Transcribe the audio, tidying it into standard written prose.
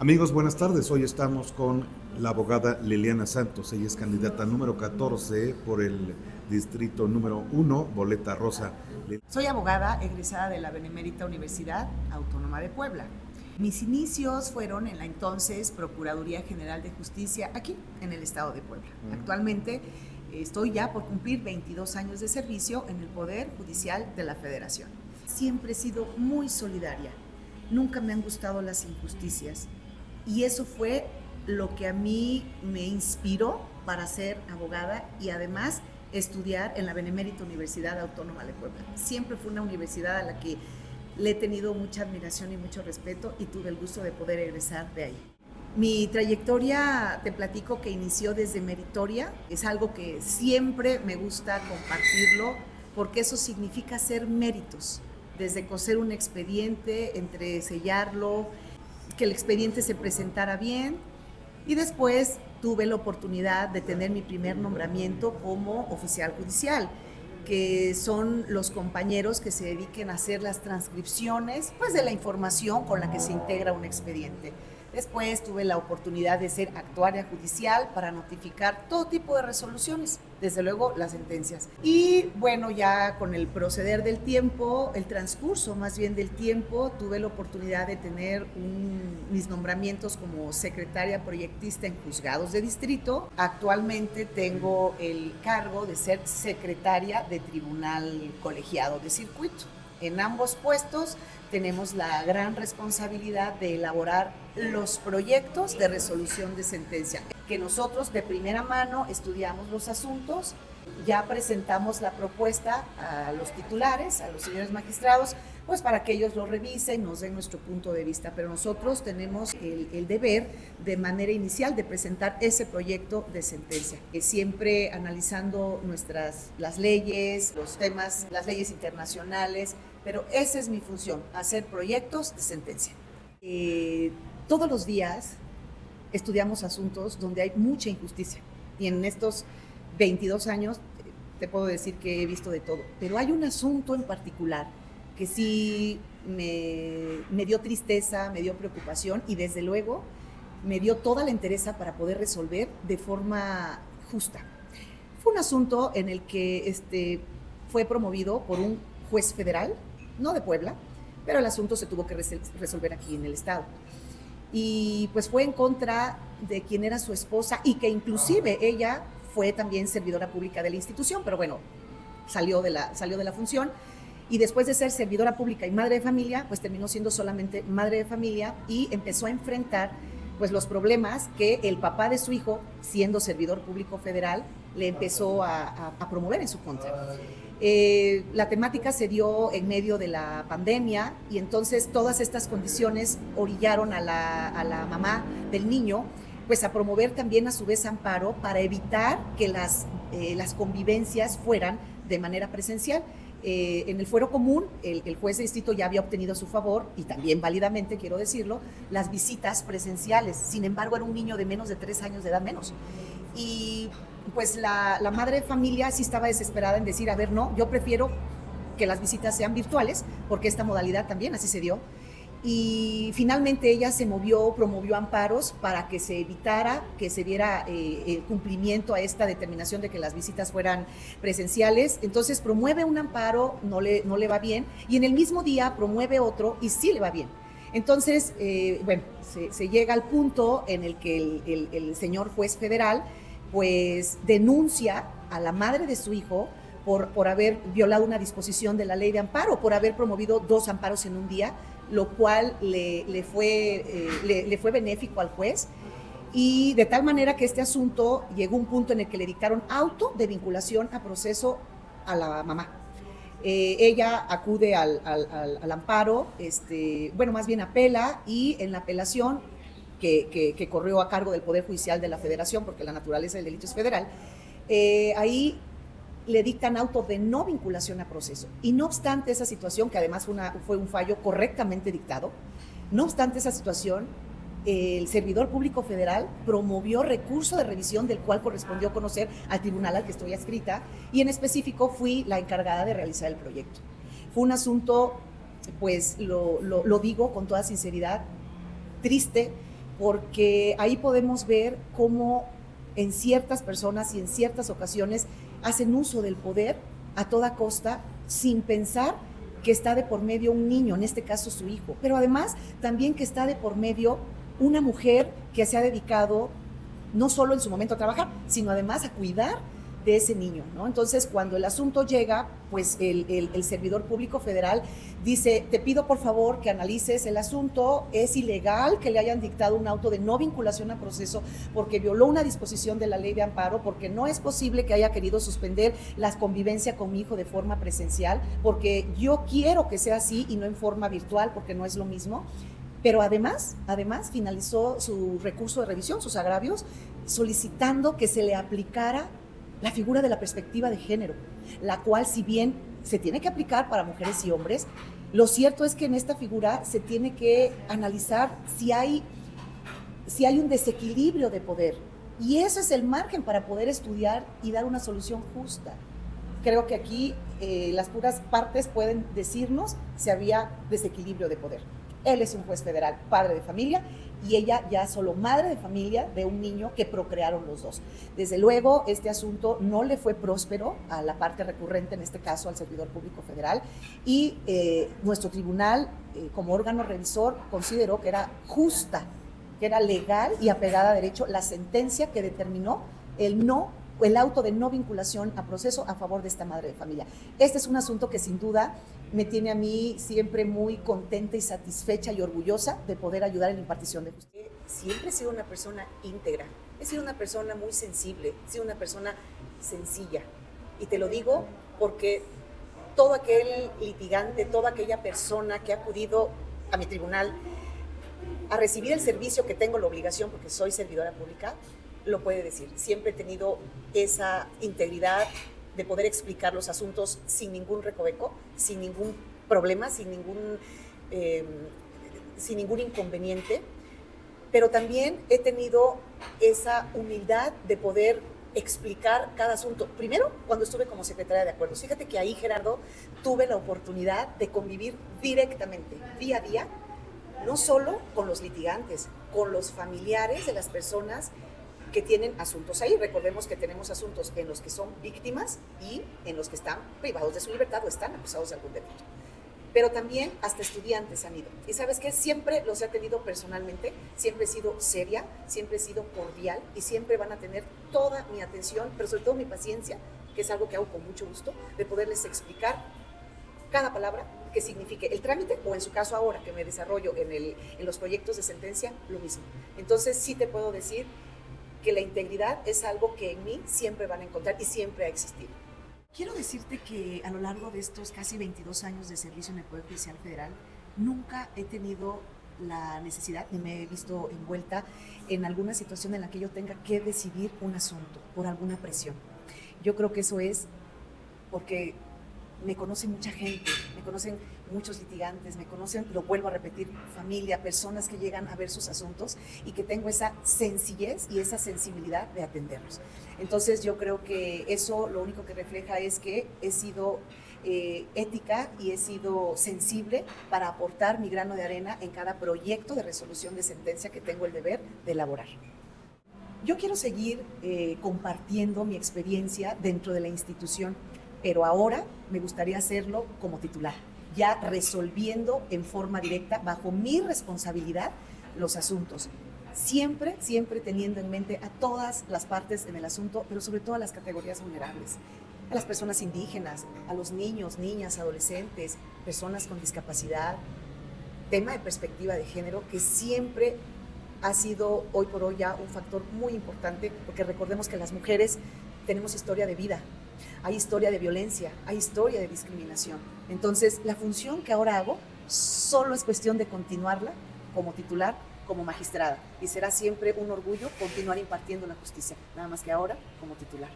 Amigos, buenas tardes. Hoy estamos con la abogada Liliana Santos. Ella es candidata número 14 por el distrito número 1, Boleta Rosa. Soy abogada egresada de la Benemérita Universidad Autónoma de Puebla. Mis inicios fueron en la entonces Procuraduría General de Justicia aquí en el estado de Puebla. Actualmente estoy ya por cumplir 22 años de servicio en el Poder Judicial de la Federación. Siempre he sido muy solidaria. Nunca me han gustado las injusticias. Y eso fue lo que a mí me inspiró para ser abogada y además estudiar en la Benemérita Universidad Autónoma de Puebla. Siempre fue una universidad a la que le he tenido mucha admiración y mucho respeto y tuve el gusto de poder egresar de ahí. Mi trayectoria, te platico que inició desde meritoria, es algo que siempre me gusta compartirlo porque eso significa hacer méritos, desde coser un expediente, entre sellarlo, que el expediente se presentara bien y después tuve la oportunidad de tener mi primer nombramiento como oficial judicial, que son los compañeros que se dediquen a hacer las transcripciones pues, de la información con la que se integra un expediente. Después tuve la oportunidad de ser actuaria judicial para notificar todo tipo de resoluciones, desde luego las sentencias. Y bueno, ya con el proceder del tiempo, el transcurso más bien del tiempo, tuve la oportunidad de tener mis nombramientos como secretaria proyectista en juzgados de distrito. Actualmente tengo el cargo de ser secretaria de tribunal colegiado de circuito. En ambos puestos tenemos la gran responsabilidad de elaborar los proyectos de resolución de sentencia, que nosotros de primera mano estudiamos los asuntos, ya presentamos la propuesta a los titulares, a los señores magistrados, pues para que ellos lo revisen, nos den nuestro punto de vista, pero nosotros tenemos el deber de manera inicial de presentar ese proyecto de sentencia, siempre analizando las leyes, los temas, las leyes internacionales, pero esa es mi función, hacer proyectos de sentencia. Todos los días estudiamos asuntos donde hay mucha injusticia y en estos 22 años te puedo decir que he visto de todo, pero hay un asunto en particular que sí me dio tristeza, me dio preocupación y desde luego me dio toda la entereza para poder resolver de forma justa. Fue un asunto en el que fue promovido por un juez federal, no de Puebla, pero el asunto se tuvo que resolver aquí en el estado. Y pues fue en contra de quien era su esposa y que inclusive ella fue también servidora pública de la institución, pero bueno, salió de la función y después de ser servidora pública y madre de familia, pues terminó siendo solamente madre de familia y empezó a enfrentar pues los problemas que el papá de su hijo, siendo servidor público federal, le empezó a promover en su contra. La temática se dio en medio de la pandemia y entonces todas estas condiciones orillaron a la mamá del niño pues a promover también a su vez amparo para evitar que las convivencias fueran de manera presencial. En el fuero común, el juez de distrito ya había obtenido a su favor, y también válidamente, quiero decirlo, las visitas presenciales. Sin embargo, era un niño de menos de 3 años de edad menos. Y pues la madre de familia sí estaba desesperada en decir, a ver, no, yo prefiero que las visitas sean virtuales, porque esta modalidad también así se dio. Y finalmente ella promovió amparos para que se evitara que se diera el cumplimiento a esta determinación de que las visitas fueran presenciales. Entonces promueve un amparo, no le va bien, y en el mismo día promueve otro y sí le va bien. Entonces, bueno, se llega al punto en el que el señor juez federal pues denuncia a la madre de su hijo por haber violado una disposición de la ley de amparo, por haber promovido 2 amparos en un día, lo cual le fue benéfico al juez, y de tal manera que este asunto llegó a un punto en el que le dictaron auto de vinculación a proceso a la mamá. Ella acude al amparo, bueno, más bien apela, y en la apelación que corrió a cargo del Poder Judicial de la Federación, porque la naturaleza del delito es federal, ahí le dictan auto de no vinculación a proceso. Y no obstante esa situación, que además fue un fallo correctamente dictado, no obstante esa situación, el servidor público federal promovió recurso de revisión, del cual correspondió conocer al tribunal al que estoy adscrita, y en específico fui la encargada de realizar el proyecto. Fue un asunto, pues lo digo con toda sinceridad, triste, porque ahí podemos ver cómo en ciertas personas y en ciertas ocasiones hacen uso del poder a toda costa sin pensar que está de por medio un niño, en este caso su hijo, pero además también que está de por medio una mujer que se ha dedicado no solo en su momento a trabajar, sino además a cuidar de ese niño, ¿no? Entonces, cuando el asunto llega, pues el servidor público federal dice, te pido por favor que analices el asunto, es ilegal que le hayan dictado un auto de no vinculación a proceso porque violó una disposición de la ley de amparo, porque no es posible que haya querido suspender la convivencia con mi hijo de forma presencial, porque yo quiero que sea así y no en forma virtual, porque no es lo mismo. Pero además finalizó su recurso de revisión, sus agravios, solicitando que se le aplicara la figura de la perspectiva de género, la cual, si bien se tiene que aplicar para mujeres y hombres, lo cierto es que en esta figura se tiene que analizar si hay un desequilibrio de poder. Y ese es el margen para poder estudiar y dar una solución justa. Creo que aquí las puras partes pueden decirnos si había desequilibrio de poder. Él es un juez federal, padre de familia, y ella ya solo madre de familia de un niño que procrearon los dos. Desde luego, este asunto no le fue próspero a la parte recurrente, en este caso al servidor público federal, y nuestro tribunal, como órgano revisor, consideró que era justa, que era legal y apegada a derecho la sentencia que determinó el auto de no vinculación a proceso a favor de esta madre de familia. Este es un asunto que sin duda me tiene a mí siempre muy contenta y satisfecha y orgullosa de poder ayudar en la impartición de justicia. Siempre he sido una persona íntegra, he sido una persona muy sensible, he sido una persona sencilla. Y te lo digo porque todo aquel litigante, toda aquella persona que ha acudido a mi tribunal a recibir el servicio que tengo la obligación, porque soy servidora pública, lo puede decir. Siempre he tenido esa integridad de poder explicar los asuntos sin ningún recoveco, sin ningún problema, sin ningún inconveniente, pero también he tenido esa humildad de poder explicar cada asunto. Primero, cuando estuve como secretaria de acuerdos. Fíjate que ahí, Gerardo, tuve la oportunidad de convivir directamente, día a día, no solo con los litigantes, con los familiares de las personas que tienen asuntos ahí. Recordemos que tenemos asuntos en los que son víctimas y en los que están privados de su libertad o están acusados de algún delito. Pero también hasta estudiantes han ido. Y ¿sabes qué? Siempre los he atendido personalmente, siempre he sido seria, siempre he sido cordial y siempre van a tener toda mi atención, pero sobre todo mi paciencia, que es algo que hago con mucho gusto, de poderles explicar cada palabra que signifique el trámite, o en su caso ahora que me desarrollo en los proyectos de sentencia, lo mismo. Entonces sí te puedo decir que la integridad es algo que en mí siempre van a encontrar y siempre ha existido. Quiero decirte que a lo largo de estos casi 22 años de servicio en el Poder Judicial Federal, nunca he tenido la necesidad ni me he visto envuelta en alguna situación en la que yo tenga que decidir un asunto por alguna presión. Yo creo que eso es porque me conoce mucha gente, me conocen muchos litigantes, me conocen, lo vuelvo a repetir, familia, personas que llegan a ver sus asuntos y que tengo esa sencillez y esa sensibilidad de atenderlos. Entonces yo creo que eso lo único que refleja es que he sido ética y he sido sensible para aportar mi grano de arena en cada proyecto de resolución de sentencia que tengo el deber de elaborar. Yo quiero seguir compartiendo mi experiencia dentro de la institución, pero ahora me gustaría hacerlo como titular, ya resolviendo en forma directa, bajo mi responsabilidad, los asuntos. Siempre teniendo en mente a todas las partes en el asunto, pero sobre todo a las categorías vulnerables, a las personas indígenas, a los niños, niñas, adolescentes, personas con discapacidad, tema de perspectiva de género que siempre ha sido hoy por hoy ya un factor muy importante, porque recordemos que las mujeres tenemos historia de vida, hay historia de violencia, hay historia de discriminación. Entonces, la función que ahora hago solo es cuestión de continuarla como titular, como magistrada, y será siempre un orgullo continuar impartiendo la justicia, nada más que ahora como titular.